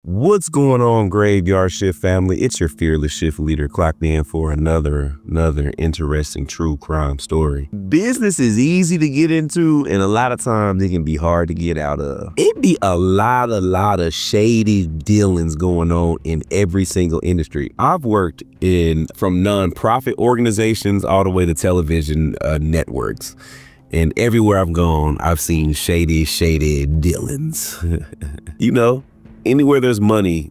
What's going on, Graveyard Shift family? It's your fearless shift leader clocked in for another interesting true crime story. Business is easy to get into, and a lot of times it can be hard to get out of. It be a lot of shady dealings going on in every single industry. I've worked from non-profit organizations all the way to television networks. And everywhere I've gone, I've seen shady dealings. You know, anywhere there's money,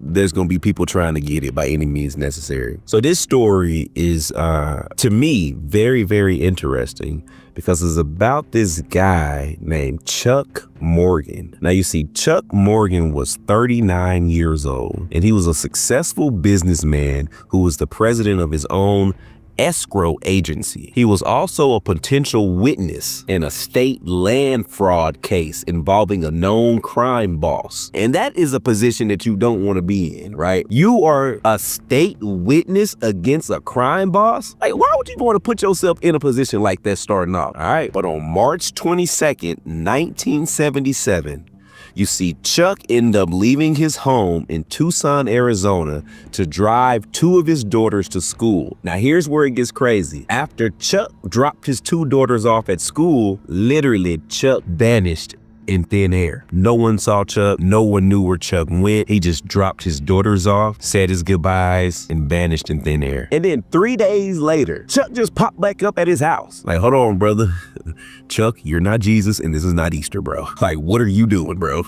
there's gonna be people trying to get it by any means necessary. So this story is, to me, very interesting because it's about this guy named Chuck Morgan. Now you see, Chuck Morgan was 39 years old, and he was a successful businessman who was the president of his own escrow agency. He was also a potential witness in a state land fraud case involving a known crime boss. And that is a position that you don't want to be in, right? You are a state witness against a crime boss? Like, why would you want to put yourself in a position like that starting off? All right, but on March 22nd, 1977, you see Chuck end up leaving his home in Tucson, Arizona to drive two of his daughters to school. Now here's where it gets crazy. After Chuck dropped his two daughters off at school, literally Chuck vanished in thin air. No one saw Chuck. No one knew where Chuck went. He just dropped his daughters off, said his goodbyes, and vanished in thin air. And then 3 days later, Chuck just popped back up at his house. Like, hold on, brother. Chuck, you're not Jesus, and this is not Easter, bro. Like, what are you doing, bro?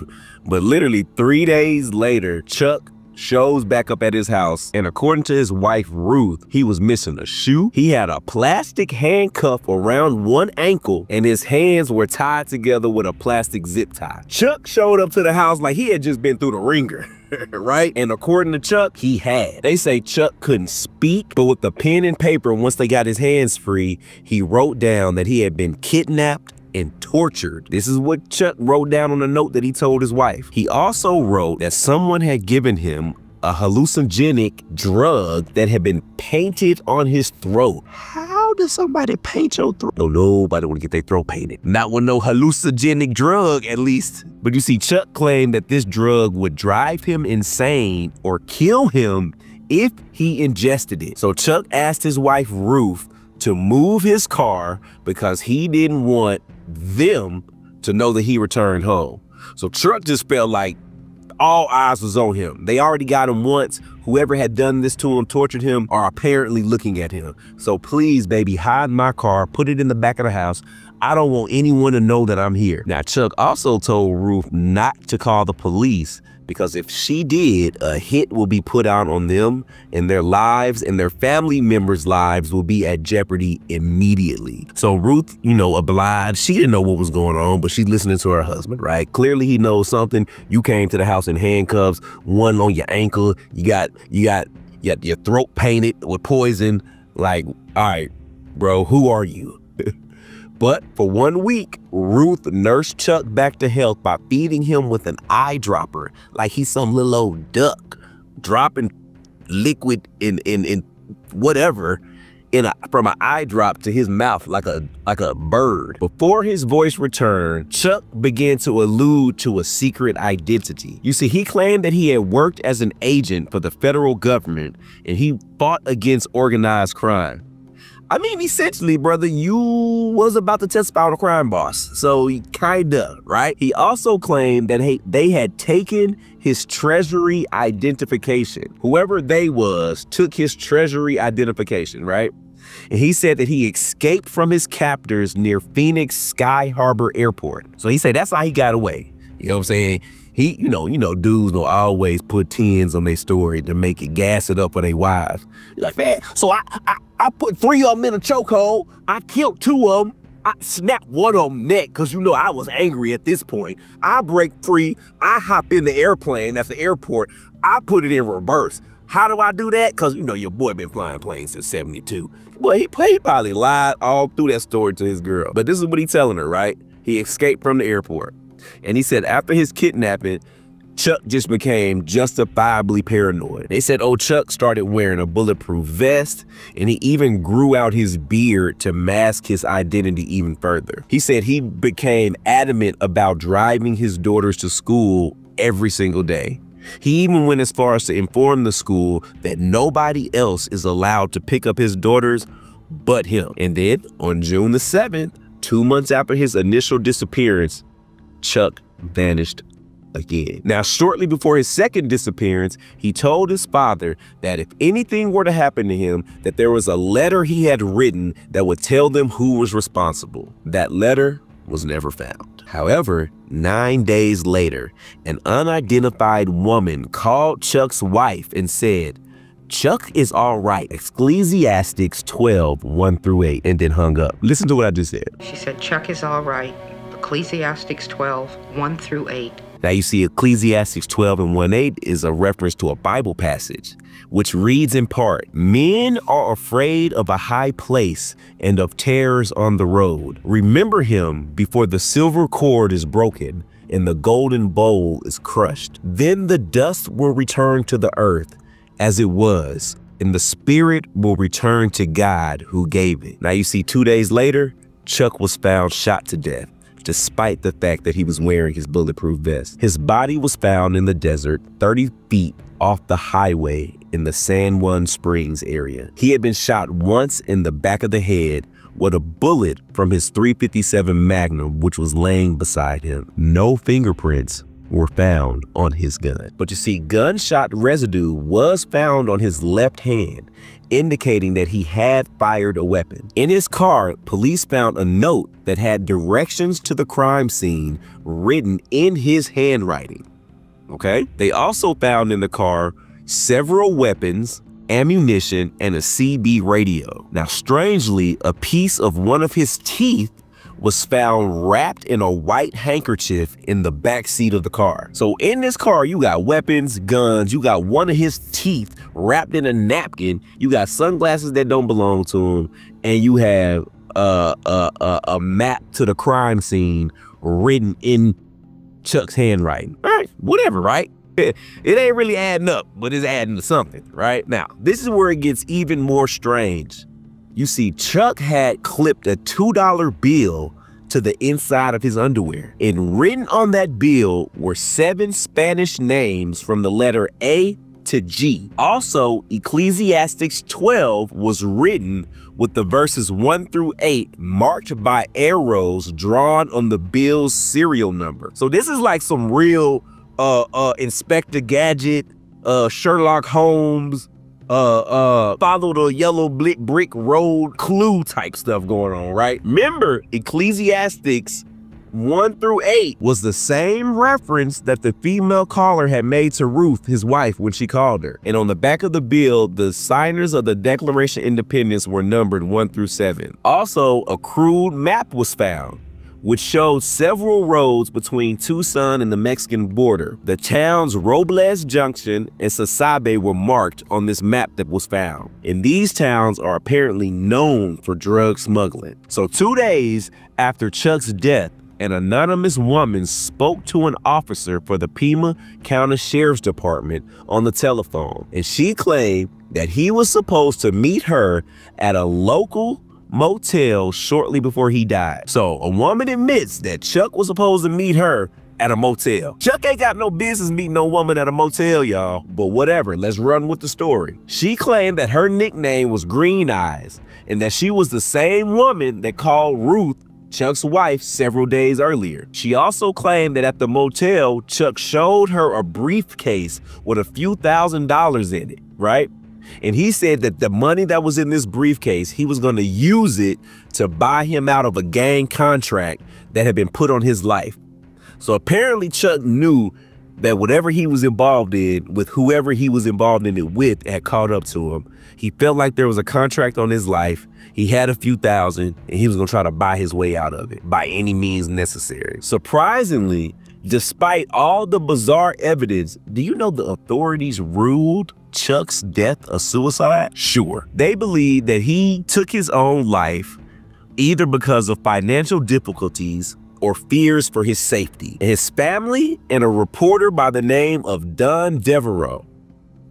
But literally 3 days later, Chuck shows back up at his house, and according to his wife Ruth, he was missing a shoe. He had a plastic handcuff around one ankle, and his hands were tied together with a plastic zip tie. Chuck showed up to the house like he had just been through the ringer. Right? And according to Chuck, he had. They say Chuck couldn't speak, but with the pen and paper, once they got his hands free, he wrote down that he had been kidnapped and tortured. This is what Chuck wrote down on a note that he told his wife. He also wrote that someone had given him a hallucinogenic drug that had been painted on his throat. How does somebody paint your throat? No, nobody want to get their throat painted. Not with no hallucinogenic drug, at least. But you see, Chuck claimed that this drug would drive him insane or kill him if he ingested it. So Chuck asked his wife Ruth to move his car because he didn't want them to know that he returned home. So Chuck just felt like all eyes was on him. They already got him once. Whoever had done this to him, tortured him, are apparently looking at him. So please, baby, hide my car, put it in the back of the house. I don't want anyone to know that I'm here. Now, Chuck also told Ruth not to call the police because if she did, a hit will be put out on them, and their lives and their family members' lives will be at jeopardy immediately. So Ruth, you know, obliged. She didn't know what was going on, but she's listening to her husband, right? Clearly he knows something. You came to the house in handcuffs, one on your ankle. You got your throat painted with poison. Like, all right, bro, who are you? But for 1 week, Ruth nursed Chuck back to health by feeding him with an eyedropper, like he's some little old duck, dropping liquid in whatever from an eye drop to his mouth like a bird. Before his voice returned, Chuck began to allude to a secret identity. You see, he claimed that he had worked as an agent for the federal government and he fought against organized crime. I mean, essentially, brother, you was about to testify on a crime boss. So kinda, right? He also claimed that they had taken his treasury identification. Whoever they was took his treasury identification, right? And he said that he escaped from his captors near Phoenix Sky Harbor Airport. So he said that's how he got away. You know what I'm saying? He, you know, dudes will always put 10s on their story to make it gas it up for their wives. He's like, man, so I put 3 of them in a chokehold. I killed 2 of them. I snapped 1 of them neck because, you know, I was angry at this point. I break free. I hop in the airplane at the airport. I put it in reverse. How do I do that? Because, you know, your boy been flying planes since 72. Well, he probably lied all through that story to his girl. But this is what he's telling her, right? He escaped from the airport. And he said after his kidnapping, Chuck just became justifiably paranoid. They said, oh, Chuck started wearing a bulletproof vest, and he even grew out his beard to mask his identity even further. He said he became adamant about driving his daughters to school every single day. He even went as far as to inform the school that nobody else is allowed to pick up his daughters but him. And then on June the 7th, 2 months after his initial disappearance, Chuck vanished again. Now, shortly before his second disappearance, he told his father that if anything were to happen to him, that there was a letter he had written that would tell them who was responsible. That letter was never found. However, 9 days later, an unidentified woman called Chuck's wife and said, "Chuck is all right." Ecclesiastes 12, 1 through 8, and then hung up. Listen to what I just said. She said, "Chuck is all right." Ecclesiastes 12, 1 through 8. Now you see, Ecclesiastes 12 and 1:8 is a reference to a Bible passage, which reads in part, "Men are afraid of a high place and of terrors on the road. Remember him before the silver cord is broken and the golden bowl is crushed. Then the dust will return to the earth as it was, and the spirit will return to God who gave it." Now you see, 2 days later, Chuck was found shot to death, despite the fact that he was wearing his bulletproof vest. His body was found in the desert, 30 feet off the highway in the San Juan Springs area. He had been shot once in the back of the head with a bullet from his .357 Magnum, which was laying beside him. No fingerprints were found on his gun. But you see, gunshot residue was found on his left hand, indicating that he had fired a weapon. In his car, police found a note that had directions to the crime scene written in his handwriting. Okay? They also found in the car several weapons, ammunition, and a CB radio. Now, strangely, a piece of one of his teeth was found wrapped in a white handkerchief in the back seat of the car. So in this car, you got weapons, guns, you got one of his teeth wrapped in a napkin, you got sunglasses that don't belong to him, and you have a map to the crime scene written in Chuck's handwriting. All right, whatever, right? It ain't really adding up, but it's adding to something, right? Now, this is where it gets even more strange. You see, Chuck had clipped a $2 bill to the inside of his underwear, and written on that bill were 7 Spanish names from the letter A to G. Also, Ecclesiastes 12 was written with the verses 1 through 8 marked by arrows drawn on the bill's serial number. So this is like some real Inspector Gadget, Sherlock Holmes, follow the yellow brick road clue type stuff going on, right? Remember, Ecclesiastes 1 through 8 was the same reference that the female caller had made to Ruth, his wife, when she called her. And on the back of the bill, the signers of the Declaration of Independence were numbered 1 through 7. Also, a crude map was found, which showed several roads between Tucson and the Mexican border. The towns Robles Junction and Sasabe were marked on this map that was found. And these towns are apparently known for drug smuggling. So 2 days after Chuck's death, an anonymous woman spoke to an officer for the Pima County Sheriff's Department on the telephone. And she claimed that he was supposed to meet her at a local motel shortly before he died. So a woman admits that Chuck was supposed to meet her at a motel. Chuck ain't got no business meeting no woman at a motel, y'all. But whatever, let's run with the story. She claimed that her nickname was Green Eyes and that she was the same woman that called Ruth, Chuck's wife, several days earlier. She also claimed that at the motel, Chuck showed her a briefcase with a few $1,000s in it, right? And he said that the money that was in this briefcase, he was going to use it to buy him out of a gang contract that had been put on his life. So apparently Chuck knew that whatever he was involved in with whoever he was involved in it with had caught up to him. He felt like there was a contract on his life. He had a few thousand and he was going to try to buy his way out of it by any means necessary. Surprisingly, despite all the bizarre evidence, do you know the authorities ruled Chuck's death a suicide? Sure. They believe that he took his own life either because of financial difficulties or fears for his safety. And his family and a reporter by the name of Don Deveraux.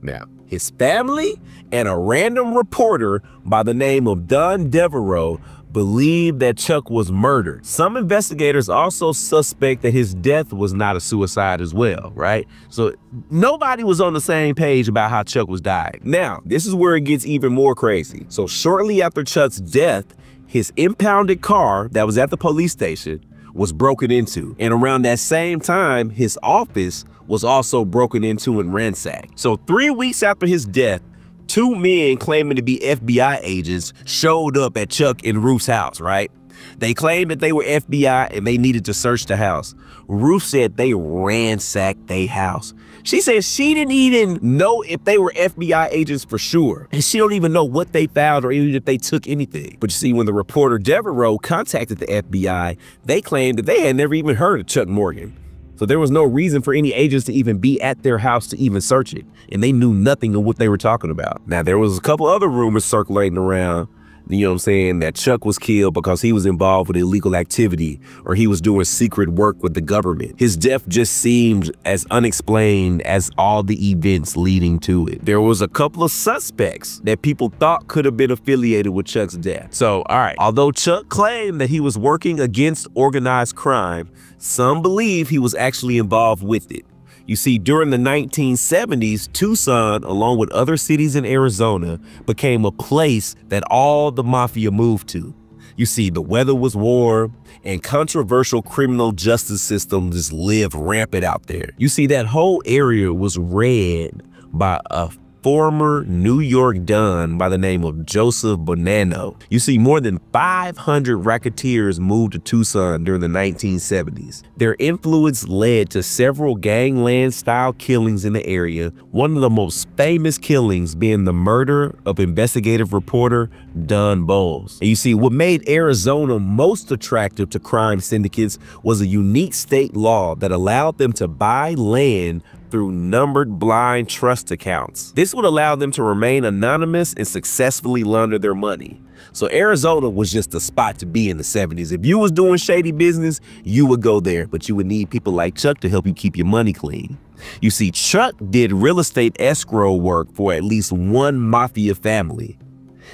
Now, his family and a random reporter by the name of Don Deveraux believed that Chuck was murdered. Some investigators also suspect that his death was not a suicide as well, right? So nobody was on the same page about how Chuck was dying. Now, this is where it gets even more crazy. So shortly after Chuck's death, his impounded car that was at the police station was broken into. And around that same time, his office was also broken into and ransacked. So 3 weeks after his death, 2 men claiming to be FBI agents showed up at Chuck and Ruth's house, right? They claimed that they were FBI and they needed to search the house. Ruth said they ransacked their house. She said she didn't even know if they were FBI agents for sure. And she don't even know what they found or even if they took anything. But you see, when the reporter Devereux contacted the FBI, they claimed that they had never even heard of Chuck Morgan. So there was no reason for any agents to even be at their house to even search it. And they knew nothing of what they were talking about. Now, there was a couple other rumors circulating around, you know what I'm saying, that Chuck was killed because he was involved with illegal activity or he was doing secret work with the government. His death just seemed as unexplained as all the events leading to it. There was a couple of suspects that people thought could have been affiliated with Chuck's death. So, all right, although Chuck claimed that he was working against organized crime, some believe he was actually involved with it. You see, during the 1970s, Tucson, along with other cities in Arizona, became a place that all the mafia moved to. You see, the weather was warm and controversial criminal justice system just lived rampant out there. You see, that whole area was ran by a former New York Don by the name of Joseph Bonanno. You see, more than 500 racketeers moved to Tucson during the 1970s. Their influence led to several gangland-style killings in the area, one of the most famous killings being the murder of investigative reporter Don Bowles. And you see, what made Arizona most attractive to crime syndicates was a unique state law that allowed them to buy land through numbered blind trust accounts. This would allow them to remain anonymous and successfully launder their money. So Arizona was just the spot to be in the 70s. If you was doing shady business, you would go there, but you would need people like Chuck to help you keep your money clean. You see, Chuck did real estate escrow work for at least one mafia family.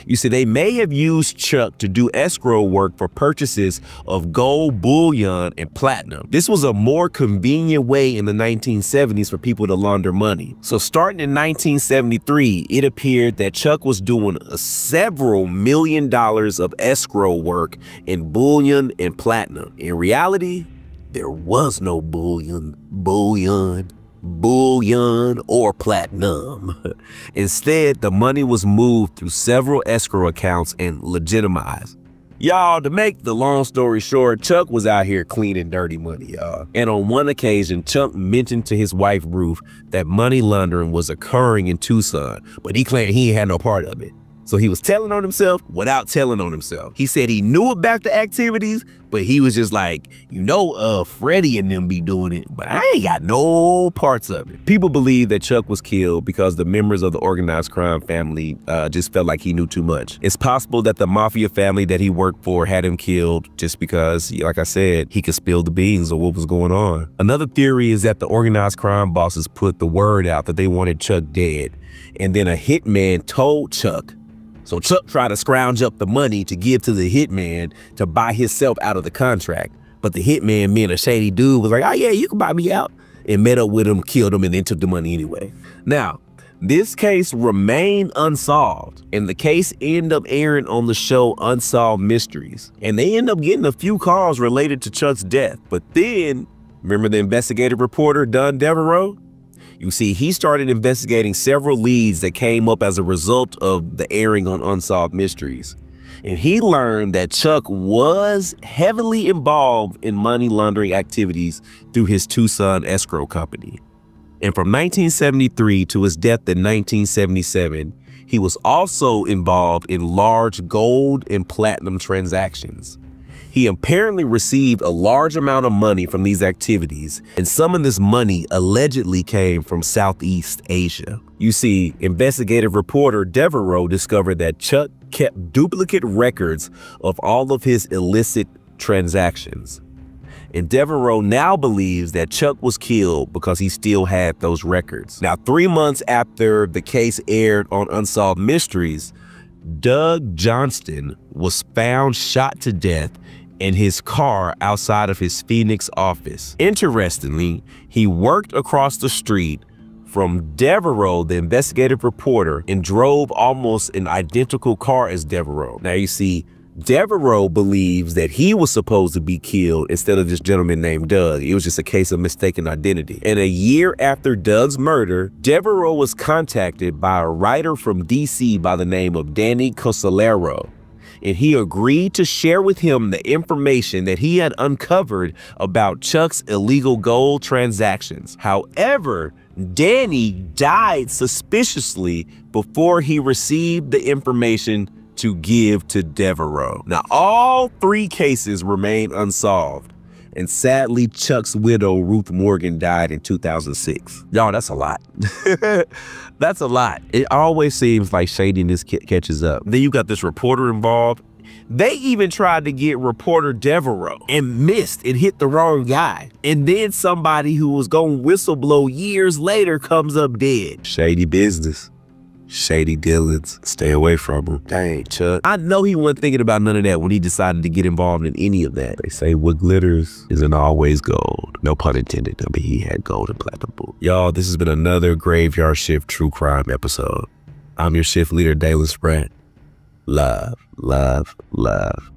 You see, they may have used Chuck to do escrow work for purchases of gold, bullion, and platinum. This was a more convenient way in the 1970s for people to launder money. So starting in 1973, it appeared that Chuck was doing several $1 million of escrow work in bullion and platinum. In reality, there was no bullion, or platinum. Instead, the money was moved through several escrow accounts and legitimized. Y'all, to make the long story short, Chuck was out here cleaning dirty money, y'all. And on one occasion, Chuck mentioned to his wife, Ruth, that money laundering was occurring in Tucson, but he claimed he ain't had no part of it. So he was telling on himself without telling on himself. He said he knew about the activities, but he was just like, you know, Freddie and them be doing it, but I ain't got no parts of it. People believe that Chuck was killed because the members of the organized crime family just felt like he knew too much. It's possible that the mafia family that he worked for had him killed just because, like I said, he could spill the beans of what was going on. Another theory is that the organized crime bosses put the word out that they wanted Chuck dead, and then a hitman told Chuck. So Chuck tried to scrounge up the money to give to the hitman to buy himself out of the contract. But the hitman, being a shady dude, was like, oh yeah, you can buy me out. And met up with him, killed him, and then took the money anyway. Now, this case remained unsolved, and the case ended up airing on the show Unsolved Mysteries. And they ended up getting a few calls related to Chuck's death. But then, remember the investigative reporter, Don Deveraux? You see, he started investigating several leads that came up as a result of the airing on Unsolved Mysteries. And he learned that Chuck was heavily involved in money laundering activities through his Tucson escrow company. And from 1973 to his death in 1977, he was also involved in large gold and platinum transactions. He apparently received a large amount of money from these activities, and some of this money allegedly came from Southeast Asia. You see, investigative reporter Devereux discovered that Chuck kept duplicate records of all of his illicit transactions. And Devereux now believes that Chuck was killed because he still had those records. Now, 3 months after the case aired on Unsolved Mysteries, Doug Johnston was found shot to death in his car outside of his Phoenix office. Interestingly, he worked across the street from Devereux, the investigative reporter, and drove almost an identical car as Devereux. Now you see, Devereux believes that he was supposed to be killed instead of this gentleman named Doug. It was just a case of mistaken identity. And a year after Doug's murder, Devereux was contacted by a writer from DC by the name of Danny Casolaro, and he agreed to share with him the information that he had uncovered about Chuck's illegal gold transactions. However, Danny died suspiciously before he received the information to give to Devereux. Now, all three cases remain unsolved, and sadly, Chuck's widow, Ruth Morgan, died in 2006. Y'all, that's a lot. That's a lot. It always seems like shadiness catches up. Then you got this reporter involved. They even tried to get reporter Devereux and missed and hit the wrong guy. And then somebody who was going to whistleblow years later comes up dead. Shady business. Shady dealings. Stay away from him. Dang, Chuck. I know he wasn't thinking about none of that when he decided to get involved in any of that. They say what glitters isn't always gold. No pun intended. I mean, he had gold and platinum. Y'all, this has been another Graveyard Shift True Crime episode. I'm your shift leader, Dalen Spratt. Love, love, love.